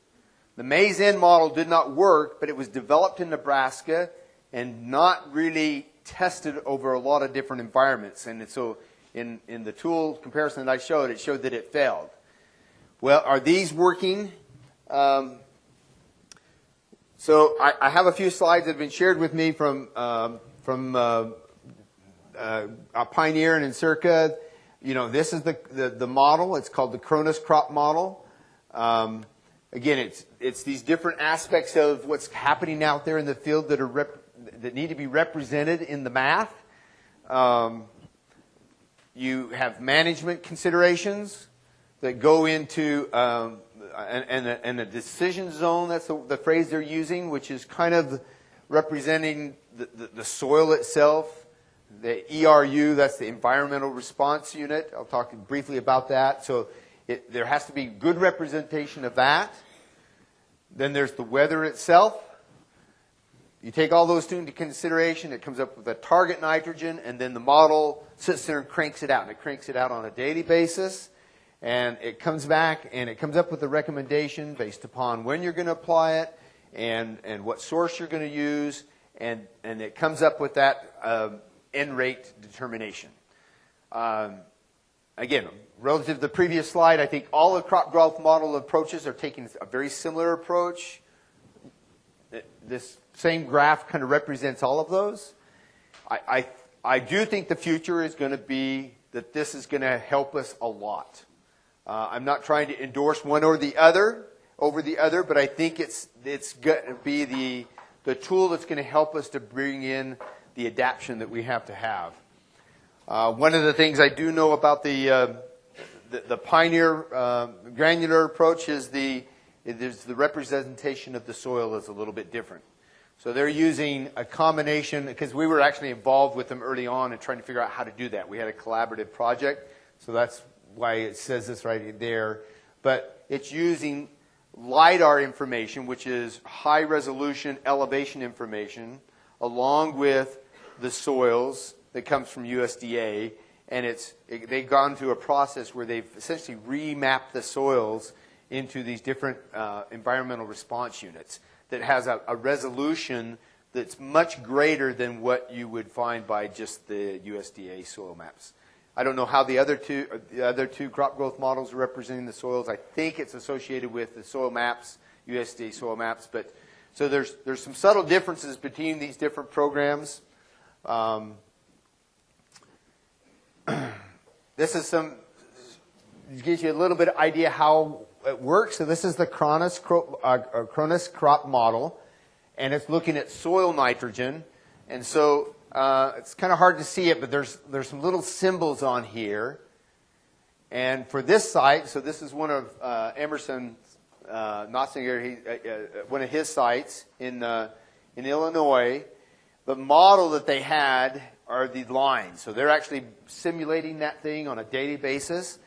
The Maize-N model did not work, but it was developed in Nebraska and not really tested over a lot of different environments. And so in the tool comparison that I showed, it showed that it failed. Well, are these working? So I have a few slides that have been shared with me from Pioneer and Encirca. You know, this is the model. It's called the Cronus Crop Model. Again, it's these different aspects of what's happening out there in the field that need to be represented in the math. You have management considerations that go into and a decision zone. That's the phrase they're using, which is kind of representing the soil itself. The ERU, that's the Environmental Response Unit. I'll talk briefly about that. So there has to be good representation of that. Then there's the weather itself. You take all those two into consideration, it comes up with a target nitrogen, and then the model sits there and cranks it out. And it cranks it out on a daily basis. And it comes back and it comes up with a recommendation based upon when you're going to apply it and what source you're going to use. And it comes up with that end rate determination. Again, relative to the previous slide, I think all the crop growth model approaches are taking a very similar approach. This same graph kind of represents all of those. I do think the future is going to be that this is going to help us a lot. I'm not trying to endorse one or the other over the other, but I think it's going to be the tool that's going to help us to bring in the adaptation that we have to have. One of the things I do know about the Pioneer granular approach is the representation of the soil is a little bit different. So they're using a combination, because we were actually involved with them early on and trying to figure out how to do that. We had a collaborative project, so that's why it says this right there. But it's using LIDAR information, which is high resolution elevation information, along with the soils that comes from USDA, and they've gone through a process where they've essentially remapped the soils into these different environmental response units that has a resolution that's much greater than what you would find by just the USDA soil maps. I don't know how the other two crop growth models are representing the soils. I think it's associated with the soil maps, USDA soil maps, but so there's some subtle differences between these different programs. This is gives you a little bit of idea how it works. So this is the Cronus Crop Model, and it's looking at soil nitrogen. And so it's kind of hard to see it, but there's some little symbols on here. And for this site, so this is one of Emerson Notzinger, one of his sites in Illinois. The model that they had are the lines. So they're actually simulating that thing on a daily basis.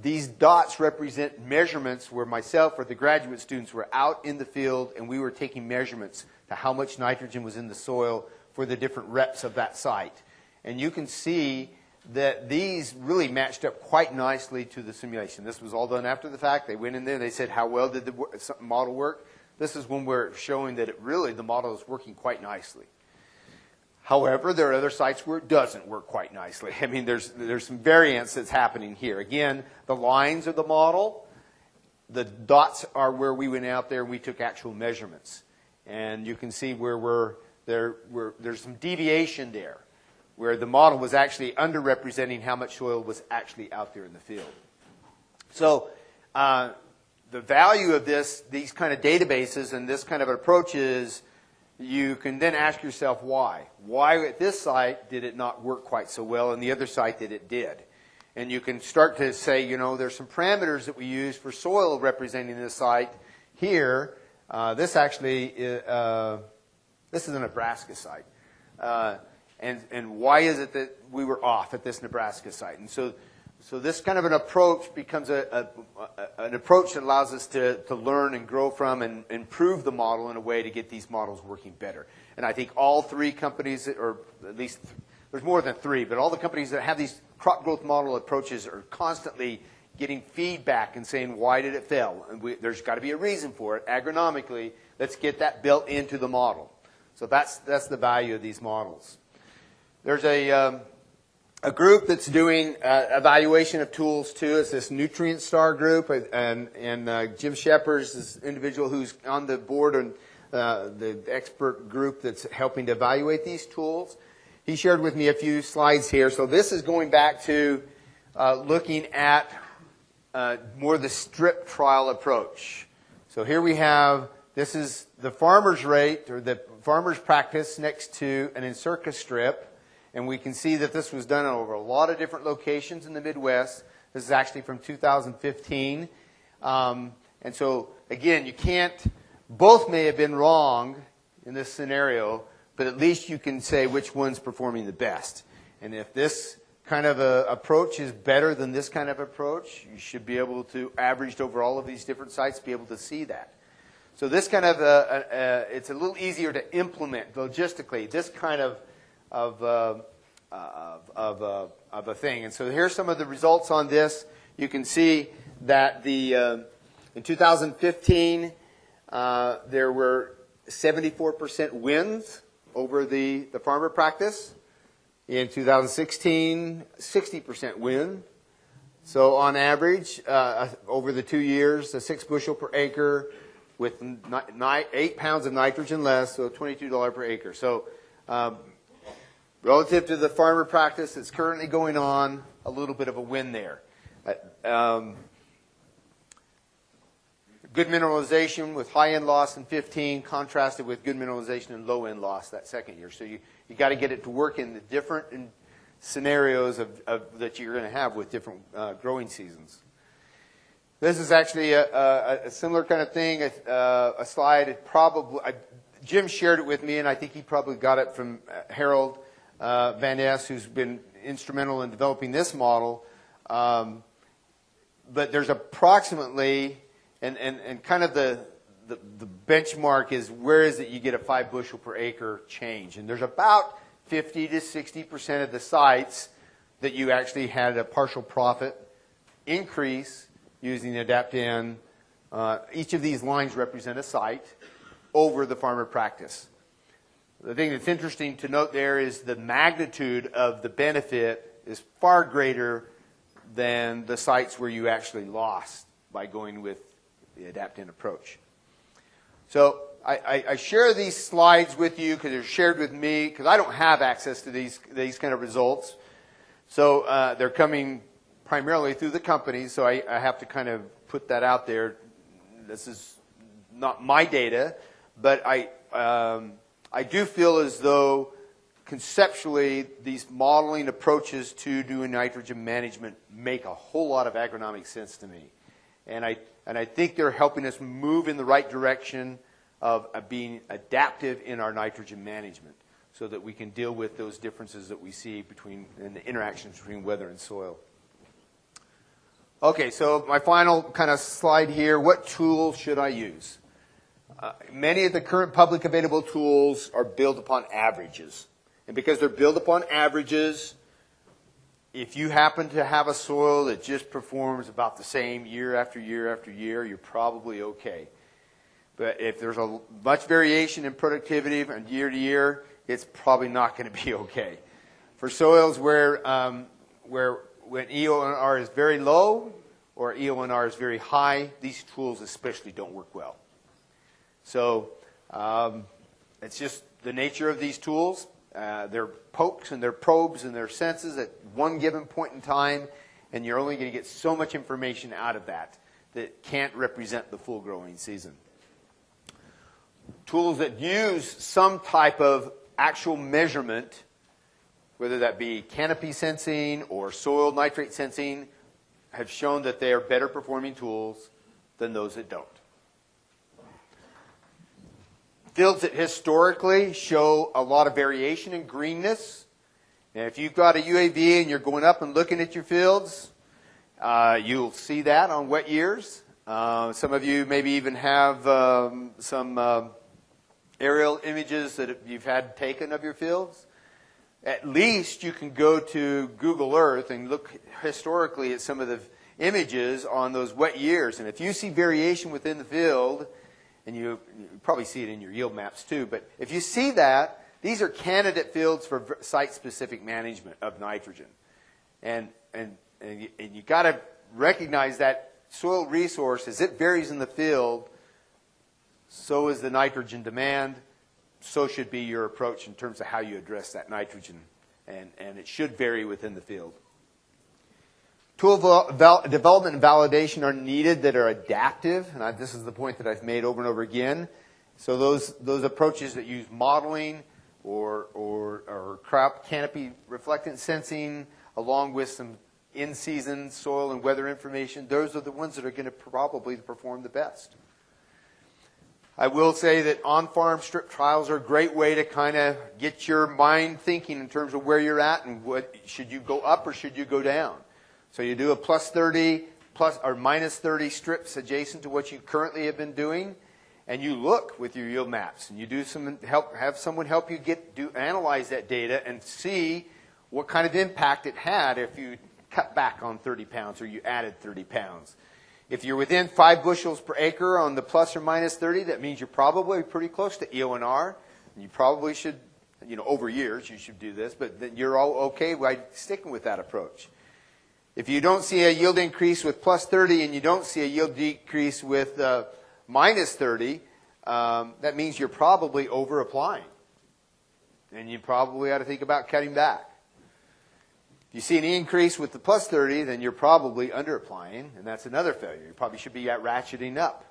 These dots represent measurements where myself or the graduate students were out in the field and we were taking measurements to how much nitrogen was in the soil for the different reps of that site. And you can see that these really matched up quite nicely to the simulation. This was all done after the fact. They went in there, they said, how well did the model work? This is when we're showing that the model is working quite nicely. However, there are other sites where it doesn't work quite nicely. I mean, there's some variance that's happening here. Again, the lines are the model. The dots are where we went out there and we took actual measurements. And you can see where there's some deviation there, where the model was actually underrepresenting how much soil was actually out there in the field. So the value of these kind of databases and this kind of approach is you can then ask yourself why. Why at this site did it not work quite so well and the other site that it did? And you can start to say, there's some parameters that we use for soil representing this site here. This actually this is a Nebraska site. And why is it that we were off at this Nebraska site? And so this kind of an approach becomes an approach that allows us to learn and grow from and improve the model in a way to get these models working better. And I think all three companies, or at least there's more than three, but all the companies that have these crop growth model approaches are constantly getting feedback and saying, why did it fail? And there's got to be a reason for it. Agronomically, let's get that built into the model. So that's the value of these models. There's A group that's doing evaluation of tools too is this Nutrient Star group, and Jim Shepard's this individual who's on the board and the expert group that's helping to evaluate these tools. He shared with me a few slides here. So this is going back to looking at more the strip trial approach. So here we have, this is the farmer's rate or the farmer's practice next to an Encirca strip. And we can see that this was done over a lot of different locations in the Midwest. This is actually from 2015. And so, again, you can't, both may have been wrong in this scenario, but at least you can say which one's performing the best. And if this kind of a approach is better than this kind of approach, you should be able to, averaged over all of these different sites, be able to see that. So this kind of, it's a little easier to implement logistically, this kind of a thing. And so here's some of the results on this. You can see that in 2015, there were 74% wins over the farmer practice. In 2016, 60% win. So on average, over the 2 years, a 6 bushel per acre with 8 pounds of nitrogen less, so $22 per acre. So relative to the farmer practice that's currently going on, a little bit of a win there. Good mineralization with high-end loss in 15 contrasted with good mineralization and low-end loss that second year. So you got to get it to work in the different scenarios that you're going to have with different growing seasons. This is actually a similar kind of thing, a slide. Jim shared it with me, and I think he probably got it from Harold Van Ness, who's been instrumental in developing this model. But there's approximately, and kind of the benchmark is where is it you get a 5 bushel per acre change. And there's about 50 to 60% of the sites that you actually had a partial profit increase using Adapt-In. Each of these lines represent a site over the farmer practice. The thing that's interesting to note there is the magnitude of the benefit is far greater than the sites where you actually lost by going with the Adapt-In approach. So I share these slides with you because they're shared with me because I don't have access to these kind of results. So they're coming primarily through the company, so I have to kind of put that out there. This is not my data, but I do feel as though conceptually these modeling approaches to doing nitrogen management make a whole lot of agronomic sense to me. And I think they're helping us move in the right direction of being adaptive in our nitrogen management so that we can deal with those differences that we see in the interactions between weather and soil. Okay, so my final kind of slide here, what tools should I use? Many of the current public available tools are built upon averages. And because they're built upon averages, if you happen to have a soil that just performs about the same year after year after year, you're probably okay. But if there's much variation in productivity from year to year, it's probably not going to be okay. For soils where when EONR is very low or EONR is very high, these tools especially don't work well. So it's just the nature of these tools. They're pokes and they're probes and they're senses at one given point in time, and you're only going to get so much information out of that can't represent the full growing season. Tools that use some type of actual measurement, whether that be canopy sensing or soil nitrate sensing, have shown that they are better performing tools than those that don't. Fields that historically show a lot of variation in greenness. And if you've got a UAV and you're going up and looking at your fields, you'll see that on wet years. Some of you maybe even have some aerial images that you've had taken of your fields. At least you can go to Google Earth and look historically at some of the images on those wet years. And if you see variation within the field, and you probably see it in your yield maps too, but if you see that, these are candidate fields for site-specific management of nitrogen. And you got to recognize that soil resource, as it varies in the field, so is the nitrogen demand, so should be your approach in terms of how you address that nitrogen. And it should vary within the field. Tool development and validation are needed that are adaptive, and this is the point that I've made over and over again. So those approaches that use modeling or crop canopy reflectance sensing, along with some in-season soil and weather information, those are the ones that are going to probably perform the best. I will say that on-farm strip trials are a great way to kind of get your mind thinking in terms of where you're at and what should you go up or should you go down. So you do a plus 30 or minus 30 strips adjacent to what you currently have been doing, and you look with your yield maps and you do have someone help you analyze that data and see what kind of impact it had if you cut back on 30 pounds or you added 30 pounds. If you're within 5 bushels per acre on the plus or minus 30, that means you're probably pretty close to EONR. And you probably should, over years you should do this, but then you're all okay by sticking with that approach. If you don't see a yield increase with plus 30 and you don't see a yield decrease with minus 30, that means you're probably over applying. And you probably ought to think about cutting back. If you see an increase with the plus 30, then you're probably under applying, and that's another failure. You probably should be at ratcheting up.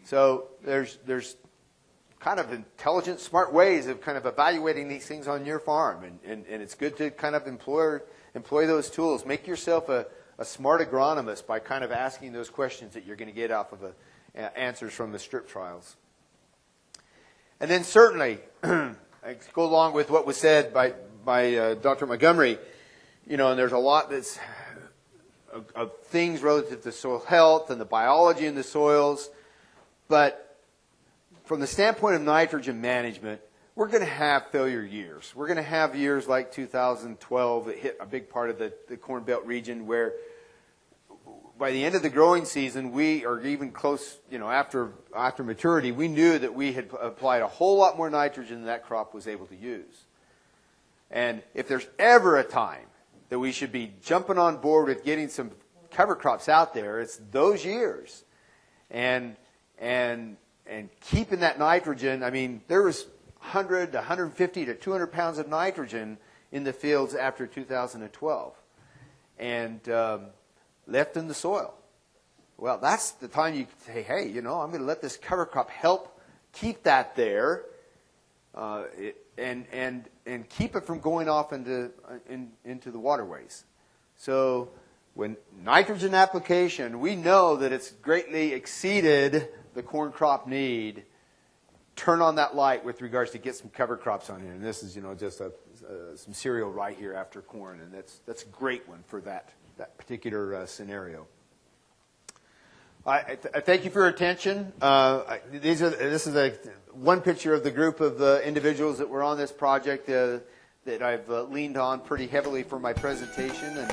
So there's kind of intelligent, smart ways of kind of evaluating these things on your farm, and it's good to kind of employ those tools. Make yourself a smart agronomist by kind of asking those questions that you're going to get off of answers from the strip trials. And then certainly, I go along with what was said by Dr. Montgomery. And there's a lot of things relative to soil health and the biology in the soils. But from the standpoint of nitrogen management, we're going to have failure years. We're going to have years like 2012 that hit a big part of the Corn Belt region where by the end of the growing season, we are even close, after maturity, we knew that we had applied a whole lot more nitrogen than that crop was able to use. And if there's ever a time that we should be jumping on board with getting some cover crops out there, it's those years. And keeping that nitrogen, I mean, there was 100 to 150 to 200 pounds of nitrogen in the fields after 2012 and left in the soil. Well, that's the time you say, hey, I'm going to let this cover crop help keep that there and keep it from going off into the waterways. So when nitrogen application, we know that it's greatly exceeded the corn crop need. Turn on that light with regards to get some cover crops on here. And this is, just some cereal right here after corn, and that's a great one for that particular scenario. I thank you for your attention. This is one picture of the group of individuals that were on this project that I've leaned on pretty heavily for my presentation. And